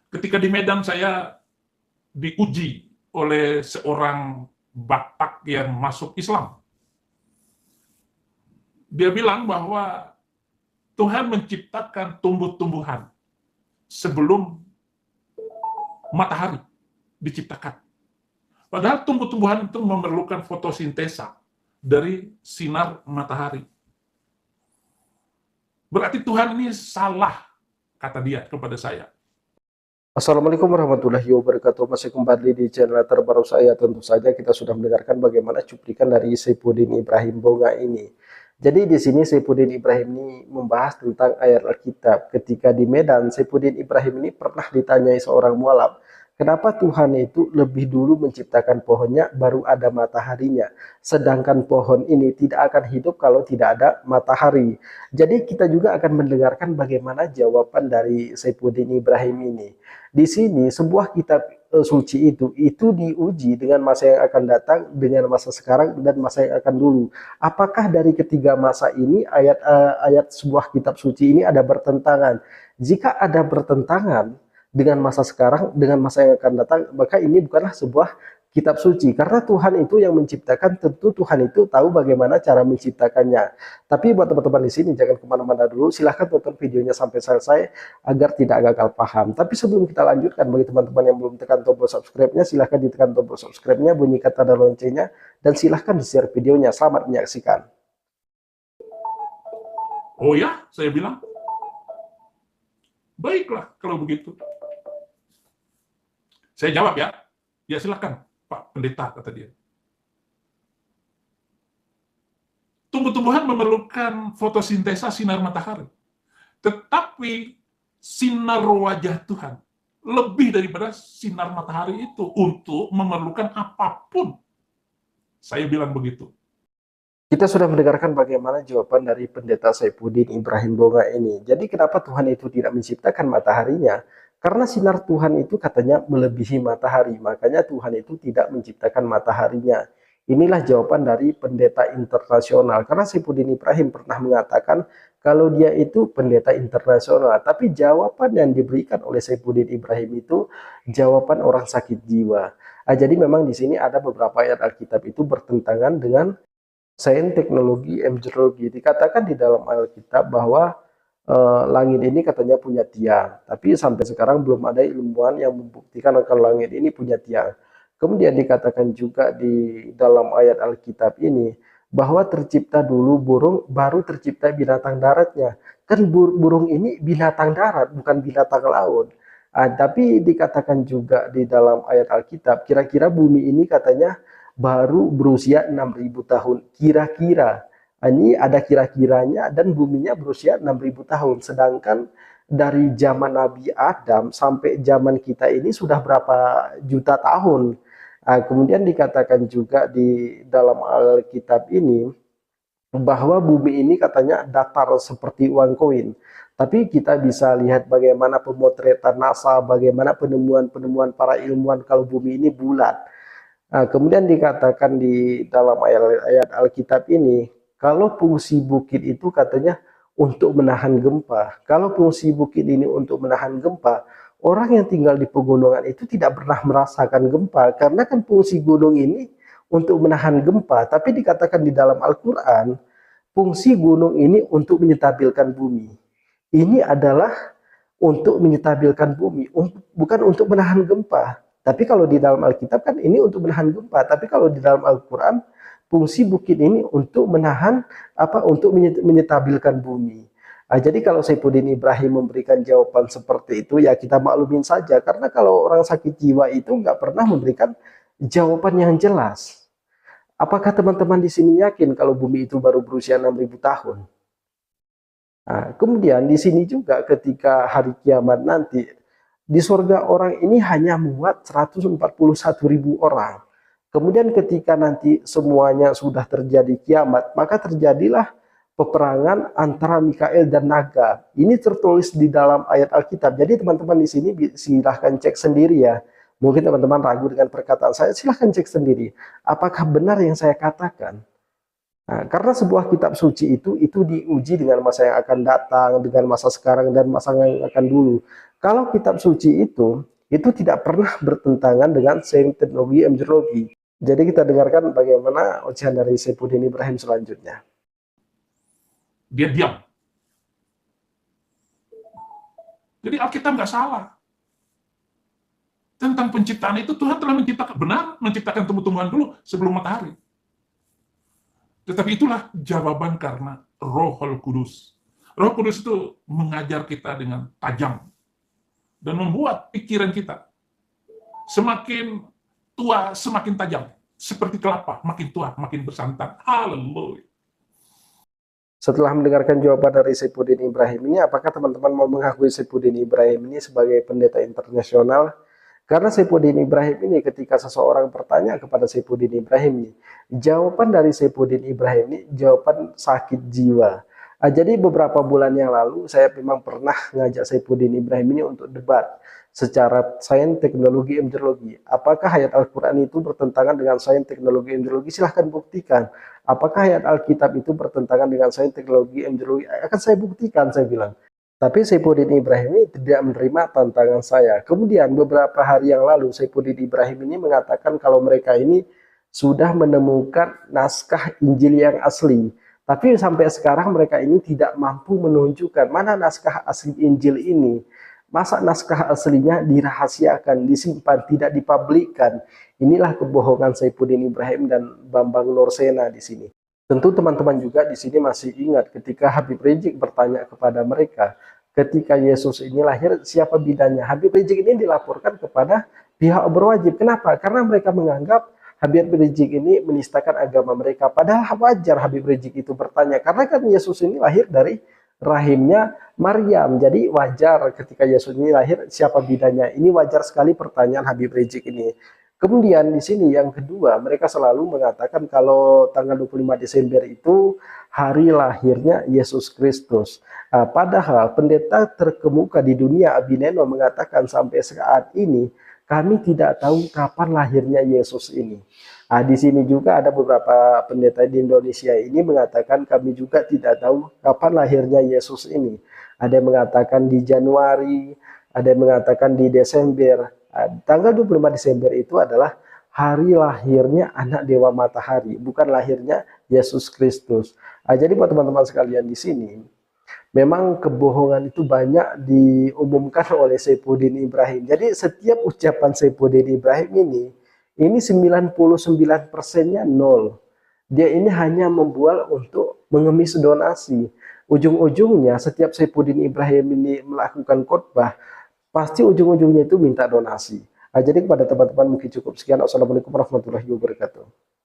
Ketika di Medan saya diuji oleh seorang Batak yang masuk Islam. Dia bilang bahwa Tuhan menciptakan tumbuh-tumbuhan sebelum matahari diciptakan. Padahal tumbuh-tumbuhan itu memerlukan fotosintesa dari sinar matahari. Berarti Tuhan ini salah, kata dia kepada saya. Assalamualaikum warahmatullahi wabarakatuh. Masih kembali di channel terbaru saya. Tentu saja kita sudah mendengarkan bagaimana cuplikan dari Saifuddin Ibrahim Bonga ini. Jadi di sini Saifuddin Ibrahim ini membahas tentang ayat Alkitab. Ketika di Medan, Saifuddin Ibrahim ini pernah ditanyai seorang mualaf, kenapa Tuhan itu lebih dulu menciptakan pohonnya baru ada mataharinya, sedangkan pohon ini tidak akan hidup kalau tidak ada matahari. Jadi kita juga akan mendengarkan bagaimana jawaban dari Saifuddin Ibrahim ini. Di sini sebuah kitab suci itu diuji dengan masa yang akan datang, dengan masa sekarang dan masa yang akan dulu. Apakah dari ketiga masa ini ayat sebuah kitab suci ini ada bertentangan? Jika ada bertentangan dengan masa sekarang, dengan masa yang akan datang, maka ini bukanlah sebuah kitab suci, karena Tuhan itu yang menciptakan. Tentu Tuhan itu tahu bagaimana cara menciptakannya. Tapi buat teman-teman di sini jangan kemana-mana dulu, silahkan tonton videonya sampai selesai agar tidak gagal paham. Tapi sebelum kita lanjutkan, bagi teman-teman yang belum tekan tombol subscribe-nya, silahkan ditekan tombol subscribe-nya, bunyikan tanda loncengnya, dan silahkan di-share videonya. Selamat menyaksikan. Oh ya, saya bilang, baiklah kalau begitu. Saya jawab ya silakan Pak Pendeta, kata dia. Tumbuh-tumbuhan memerlukan fotosintesa sinar matahari. Tetapi sinar wajah Tuhan lebih daripada sinar matahari itu untuk memerlukan apapun. Saya bilang begitu. Kita sudah mendengarkan bagaimana jawaban dari Pendeta Saifuddin Ibrahim Bonga ini. Jadi kenapa Tuhan itu tidak menciptakan mataharinya? Karena sinar Tuhan itu katanya melebihi matahari, makanya Tuhan itu tidak menciptakan mataharinya. Inilah jawaban dari pendeta internasional, karena Saifuddin Ibrahim pernah mengatakan kalau dia itu pendeta internasional, tapi jawaban yang diberikan oleh Saifuddin Ibrahim itu jawaban orang sakit jiwa. Jadi memang di sini ada beberapa ayat Alkitab itu bertentangan dengan sains, teknologi, meteorologi. Dikatakan di dalam Alkitab bahwa langit ini katanya punya tiang, tapi sampai sekarang belum ada ilmuwan yang membuktikan kalau langit ini punya tiang. Kemudian dikatakan juga di dalam ayat Alkitab ini bahwa tercipta dulu burung, baru tercipta binatang daratnya. Kan burung ini binatang darat, bukan binatang laut. Tapi dikatakan juga di dalam ayat Alkitab, kira-kira bumi ini katanya baru berusia 6.000 tahun, kira-kira. Ini ada kira-kiranya, dan buminya berusia 6.000 tahun. Sedangkan dari zaman Nabi Adam sampai zaman kita ini sudah berapa juta tahun. Kemudian dikatakan juga di dalam Alkitab ini bahwa bumi ini katanya datar seperti uang koin. Tapi kita bisa lihat bagaimana pemotretan NASA, bagaimana penemuan-penemuan para ilmuwan kalau bumi ini bulat. Kemudian dikatakan di dalam ayat Alkitab ini, kalau fungsi bukit itu katanya untuk menahan gempa. Kalau fungsi bukit ini untuk menahan gempa, orang yang tinggal di pegunungan itu tidak pernah merasakan gempa, karena kan fungsi gunung ini untuk menahan gempa. Tapi dikatakan di dalam Al-Quran, fungsi gunung ini untuk menyetabilkan bumi. Ini adalah untuk menyetabilkan bumi, bukan untuk menahan gempa. Tapi kalau di dalam Alkitab kan ini untuk menahan gempa. Tapi kalau di dalam Al-Quran, fungsi bukit ini untuk menahan untuk menyetabilkan bumi. Jadi kalau Saifuddin Ibrahim memberikan jawaban seperti itu, ya kita maklumin saja. Karena kalau orang sakit jiwa itu nggak pernah memberikan jawaban yang jelas. Apakah teman-teman di sini yakin kalau bumi itu baru berusia 6.000 tahun? Kemudian di sini juga ketika hari kiamat nanti, di surga orang ini hanya muat 141.000 orang. Kemudian ketika nanti semuanya sudah terjadi kiamat, maka terjadilah peperangan antara Mikael dan naga. Ini tertulis di dalam ayat Alkitab. Jadi teman-teman di sini silahkan cek sendiri ya. Mungkin teman-teman ragu dengan perkataan saya, silahkan cek sendiri. Apakah benar yang saya katakan? Karena sebuah kitab suci itu diuji dengan masa yang akan datang, dengan masa sekarang dan masa yang akan dulu. Kalau kitab suci itu tidak pernah bertentangan dengan sains teknologi embriologi. Jadi kita dengarkan bagaimana ocehan dari Saifuddin Ibrahim selanjutnya. Dia diam. Jadi Alkitab nggak salah. Tentang penciptaan itu Tuhan telah menciptakan, benar, menciptakan tumbuh-tumbuhan dulu sebelum matahari. Tetapi itulah jawaban karena Rohul Kudus. Roh Kudus itu mengajar kita dengan tajam dan membuat pikiran kita semakin tua semakin tajam, seperti kelapa, makin tua makin bersantan. Haleluya. Setelah mendengarkan jawaban dari Saifuddin Ibrahim ini, apakah teman-teman mau mengakui Saifuddin Ibrahim ini sebagai pendeta internasional? Karena Saifuddin Ibrahim ini, ketika seseorang bertanya kepada Saifuddin Ibrahim ini, jawaban dari Saifuddin Ibrahim ini jawaban sakit jiwa. Jadi beberapa bulan yang lalu saya memang pernah ngajak Saifuddin Ibrahim ini untuk debat secara sains teknologi embriologi. Apakah ayat Al-Quran itu bertentangan dengan sains teknologi embriologi? Silahkan buktikan. Apakah ayat Alkitab itu bertentangan dengan sains teknologi embriologi? Akan saya buktikan, saya bilang. Tapi Saifuddin Ibrahim ini tidak menerima tantangan saya. Kemudian beberapa hari yang lalu Saifuddin Ibrahim ini mengatakan kalau mereka ini sudah menemukan naskah Injil yang asli. Tapi sampai sekarang mereka ini tidak mampu menunjukkan mana naskah asli Injil ini. Masa naskah aslinya dirahasiakan, disimpan, tidak dipublikkan. Inilah kebohongan Saifuddin Ibrahim dan Bambang Nursena di sini. Tentu teman-teman juga di sini masih ingat ketika Habib Rizik bertanya kepada mereka, ketika Yesus ini lahir, siapa bidannya? Habib Rizik ini dilaporkan kepada pihak berwajib. Kenapa? Karena mereka menganggap Habib Rizik ini menistakan agama mereka. Padahal wajar Habib Rizik itu bertanya, karena kan Yesus ini lahir dari rahimnya Maryam. Jadi wajar ketika Yesus ini lahir, siapa bidannya? Ini wajar sekali pertanyaan Habib Rizik ini. Kemudian di sini yang kedua, mereka selalu mengatakan kalau tanggal 25 Desember itu hari lahirnya Yesus Kristus. Padahal pendeta terkemuka di dunia Abineno mengatakan sampai saat ini kami tidak tahu kapan lahirnya Yesus ini. Di sini juga ada beberapa pendeta di Indonesia ini mengatakan kami juga tidak tahu kapan lahirnya Yesus ini. Ada yang mengatakan di Januari, ada yang mengatakan di Desember. Tanggal 25 Desember itu adalah hari lahirnya anak Dewa Matahari, bukan lahirnya Yesus Kristus. Jadi buat teman-teman sekalian di sini, memang kebohongan itu banyak diumumkan oleh Saifuddin Ibrahim. Jadi setiap ucapan Saifuddin Ibrahim ini 99%-nya nol. Dia ini hanya membual untuk mengemis donasi. Ujung-ujungnya setiap Saifuddin Ibrahim ini melakukan khotbah, pasti ujung-ujungnya itu minta donasi. Jadi kepada teman-teman mungkin cukup sekian. Assalamualaikum warahmatullahi wabarakatuh.